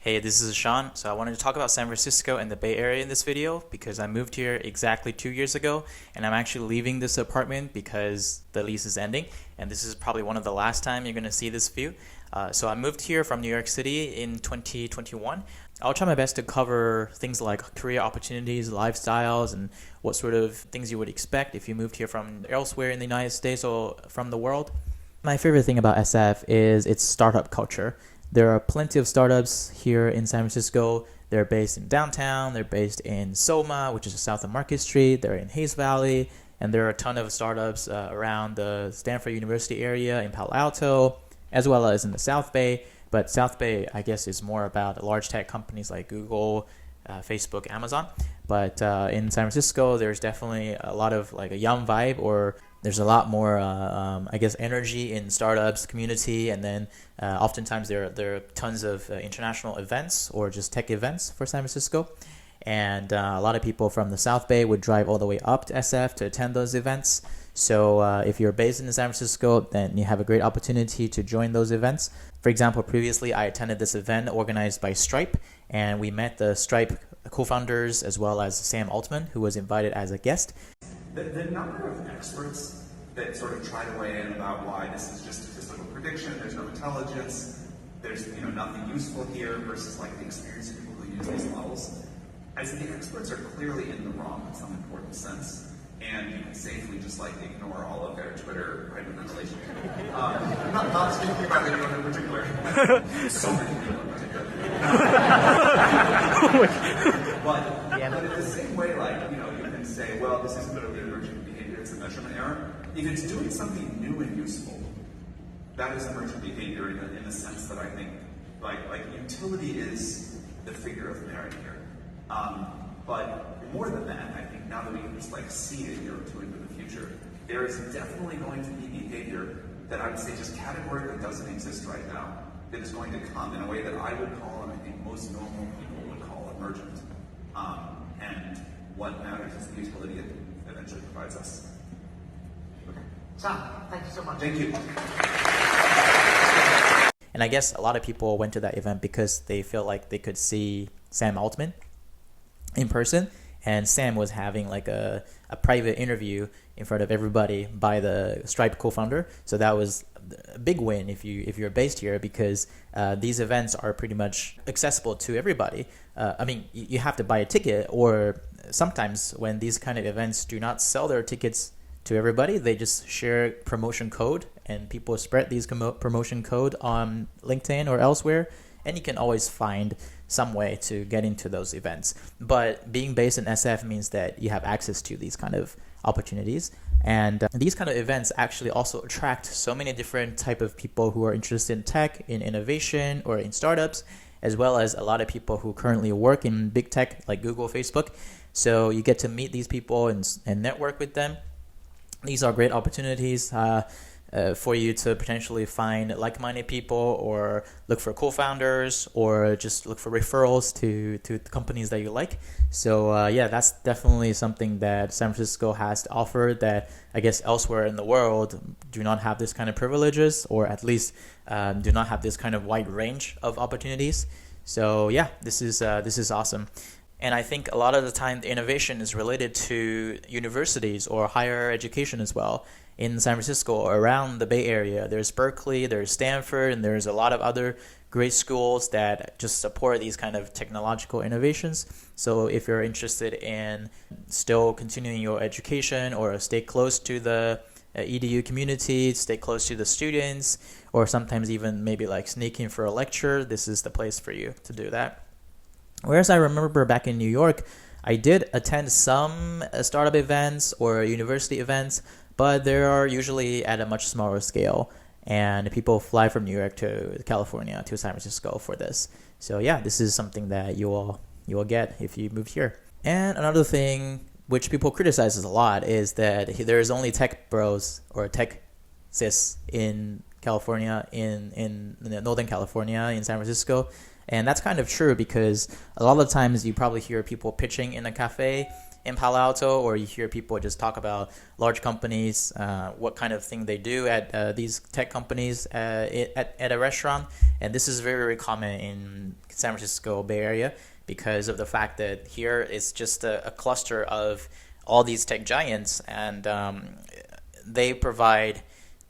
Hey, this is Sean. So I wanted to talk about San Francisco and the Bay Area in this video because I moved here exactly 2 years ago and I'm actually leaving this apartment because the lease is ending and this is probably one of the last time you're going to see this view. So I moved here from New York City in 2021. I'll try my best to cover things like career opportunities, lifestyles, and what sort of things you would expect if you moved here from elsewhere in the United States or from the world. My favorite thing about SF is its startup culture. There are plenty of startups here in San Francisco. They're based in downtown. They're based in SoMa, which is south of Market Street. They're in Hayes Valley. And there are a ton of startups around the Stanford University area in Palo Alto, as well as in the South Bay. But South Bay, I guess, is more about large tech companies like Google, Facebook, Amazon. But in San Francisco, there's definitely a lot of like a young vibe, or there's a lot more, energy in startups community. And then oftentimes there are tons of international events or just tech events for San Francisco. And a lot of people from the South Bay would drive all the way up to SF to attend those events. So if you're based in San Francisco, then you have a great opportunity to join those events. For example, previously I attended this event organized by Stripe, and we met the Stripe co-founders as well as Sam Altman, who was invited as a guest. The number of experts that sort of try to weigh in about why this is just statistical prediction, there's no intelligence, there's nothing useful here versus like the experience of people who use these models. I say the experts are clearly in the wrong in some important sense, and you can safely just like ignore all of their Twitter hyperventilation. I'm not speaking about anyone in particular. So many people in particular. But in the same way, like you can say, well, this isn't really emergent behavior; it's a measurement error. If it's doing something new and useful, that is emergent behavior in the sense that I think like utility is the figure of merit here. But more than that, I think now that we can just like see a year or two into the future, there is definitely going to be behavior that I would say just categorically doesn't exist right now that is going to come in a way that I would call, and I think most normal people would call, emergent. And what matters is the utility it eventually provides us. Okay. Sam, thank you so much. Thank you. And I guess a lot of people went to that event because they feel like they could see Sam Altman in person, and Sam was having like a private interview in front of everybody by the Stripe co-founder. So that was a big win if you're based here, because these events are pretty much accessible to everybody. You have to buy a ticket, or sometimes when these kind of events do not sell their tickets to everybody, they just share promotion code, and people spread these promotion code on LinkedIn or elsewhere, and you can always find some way to get into those events. But being based in SF means that you have access to these kind of opportunities. And these kind of events actually also attract so many different type of people who are interested in tech, in innovation, or in startups, as well as a lot of people who currently work in big tech like Google, Facebook. So you get to meet these people and network with them. These are great opportunities for you to potentially find like-minded people, or look for co-founders, or just look for referrals to the companies that you like. So that's definitely something that San Francisco has to offer that I guess elsewhere in the world do not have this kind of privileges, or at least do not have this kind of wide range of opportunities. So this is awesome. And I think a lot of the time the innovation is related to universities or higher education as well. In San Francisco or around the Bay Area, there's Berkeley, there's Stanford, and there's a lot of other great schools that just support these kind of technological innovations. So if you're interested in still continuing your education, or stay close to the EDU community, stay close to the students, or sometimes even maybe like sneaking for a lecture, this is the place for you to do that. Whereas I remember back in New York, I did attend some startup events or university events, but they are usually at a much smaller scale, and people fly from New York to California to San Francisco for this. So this is something that you will get if you move here. And another thing which people criticize a lot is that there's only tech bros or tech cis in California, in Northern California, in San Francisco. And that's kind of true, because a lot of times you probably hear people pitching in a cafe in Palo Alto, or you hear people just talk about large companies, what kind of thing they do at these tech companies at a restaurant. And this is very, very common in San Francisco Bay Area because of the fact that here it's just a cluster of all these tech giants, and they provide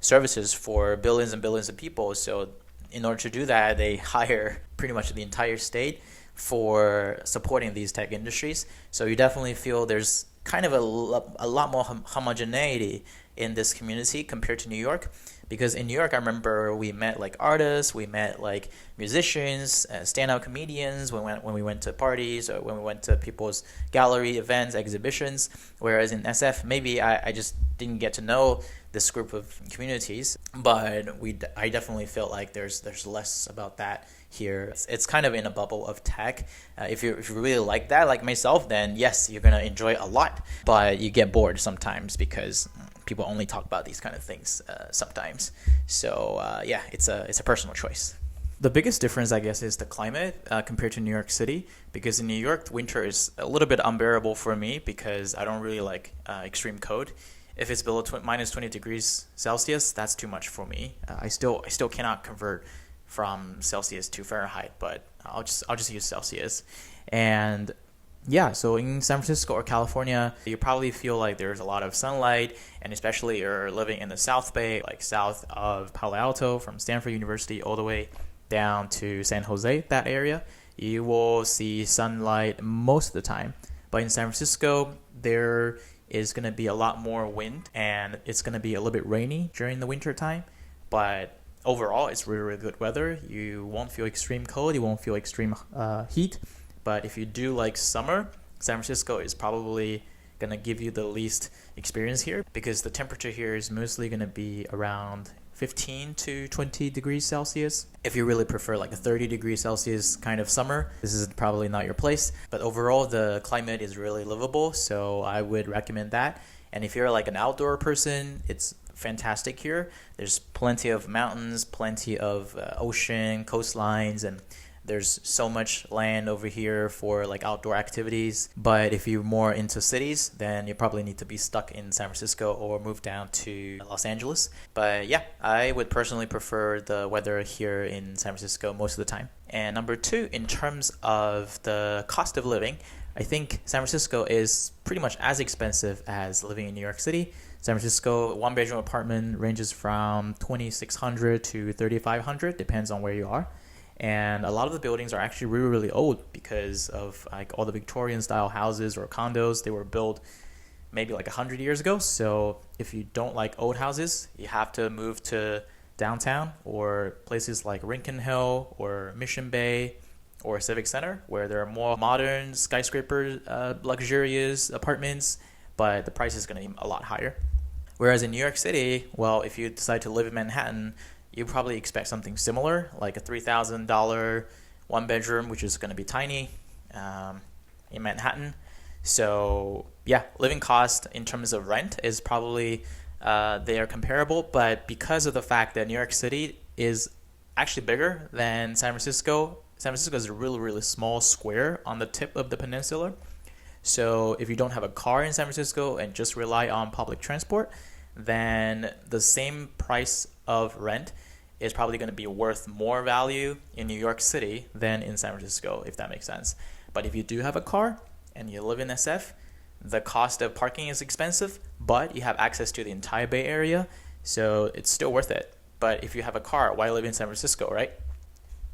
services for billions and billions of people. So in order to do that, they hire pretty much the entire state for supporting these tech industries. So you definitely feel there's kind of a lot more homogeneity in this community compared to New York. Because in New York, I remember we met like artists, we met like musicians, stand-up comedians when we went to parties or when we went to people's gallery events, exhibitions. Whereas in SF, maybe I just didn't get to know this group of communities, but I definitely felt like there's less about that here. It's kind of in a bubble of tech. If you really like that, like myself, then yes, you're gonna enjoy a lot, but you get bored sometimes because people only talk about these kind of things sometimes. So yeah, it's a personal choice. The biggest difference, I guess, is the climate compared to New York City, because in New York, winter is a little bit unbearable for me because I don't really like extreme cold. If it's below minus 20 degrees Celsius, that's too much for me. I still cannot convert from Celsius to Fahrenheit, but I'll just use Celsius. And yeah, so in San Francisco or California, you probably feel like there's a lot of sunlight, and especially you're living in the South Bay, like south of Palo Alto, from Stanford University all the way down to San Jose, that area, you will see sunlight most of the time. But in San Francisco, there is going to be a lot more wind, and it's going to be a little bit rainy during the winter time. But overall, it's really, really good weather. You won't feel extreme cold, you won't feel extreme heat. But if you do like summer, San Francisco is probably going to give you the least experience here, because the temperature here is mostly going to be around 15 to 20 degrees Celsius. If you really prefer like a 30 degrees Celsius kind of summer, this is probably not your place. But overall, the climate is really livable, so I would recommend that. And if you're like an outdoor person, it's fantastic here. There's plenty of mountains, plenty of ocean, coastlines, and there's so much land over here for like outdoor activities. But if you're more into cities, then you probably need to be stuck in San Francisco or move down to Los Angeles. But yeah, I would personally prefer the weather here in San Francisco most of the time. And number two, in terms of the cost of living, I think San Francisco is pretty much as expensive as living in New York City. San Francisco, one bedroom apartment ranges from $2,600 to $3,500, depends on where you are. And a lot of the buildings are actually really, really old because of like all the Victorian style houses or condos. They were built maybe like 100 years ago. So if you don't like old houses, you have to move to downtown or places like Rincon Hill or Mission Bay or Civic Center, where there are more modern skyscraper, luxurious apartments, but the price is going to be a lot higher. Whereas in New York City, well, if you decide to live in Manhattan, you probably expect something similar, like a $3,000 one bedroom, which is going to be tiny in Manhattan. So yeah, living cost in terms of rent is probably they are comparable, but because of the fact that New York City is actually bigger than San Francisco is a really, really small square on the tip of the peninsula. So if you don't have a car in San Francisco and just rely on public transport, then the same price of rent is probably going to be worth more value in New York City than in San Francisco, if that makes sense. But if you do have a car and you live in SF, the cost of parking is expensive, but you have access to the entire Bay Area, so it's still worth it. But if you have a car, why live in San Francisco, right?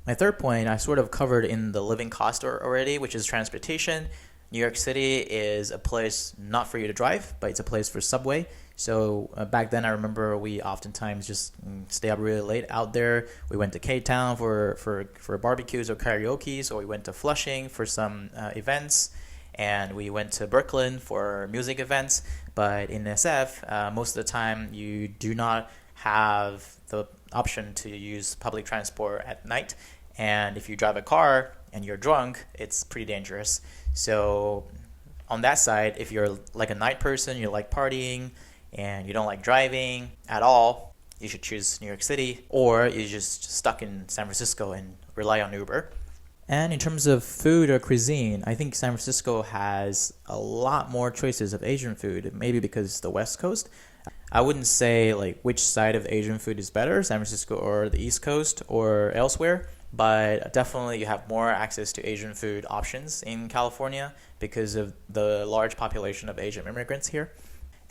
My third point I sort of covered in the living cost already, which is transportation. New York City is a place not for you to drive, but it's a place for subway. So back then, I remember we oftentimes just stay up really late out there. We went to K-Town for barbecues or karaoke, or we went to Flushing for some events, and we went to Brooklyn for music events. But in SF, most of the time, you do not have the option to use public transport at night. And if you drive a car and you're drunk, it's pretty dangerous. So on that side, if you're like a night person, you like partying, and you don't like driving at all, you should choose New York City, or you're just stuck in San Francisco and rely on Uber. And in terms of food or cuisine, I think San Francisco has a lot more choices of Asian food, maybe because it's the West Coast. I wouldn't say like which side of Asian food is better, San Francisco or the East Coast or elsewhere, but definitely you have more access to Asian food options in California because of the large population of Asian immigrants here.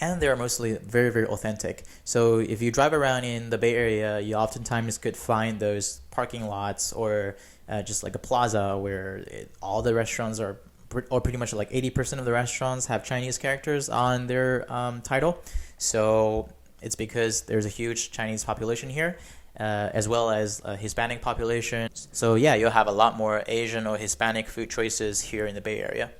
And they're mostly very, very authentic. So if you drive around in the Bay Area, you oftentimes could find those parking lots or just like a plaza where all the restaurants are, or pretty much like 80% of the restaurants have Chinese characters on their title. So it's because there's a huge Chinese population here, as well as a Hispanic population. So yeah, you'll have a lot more Asian or Hispanic food choices here in the Bay Area.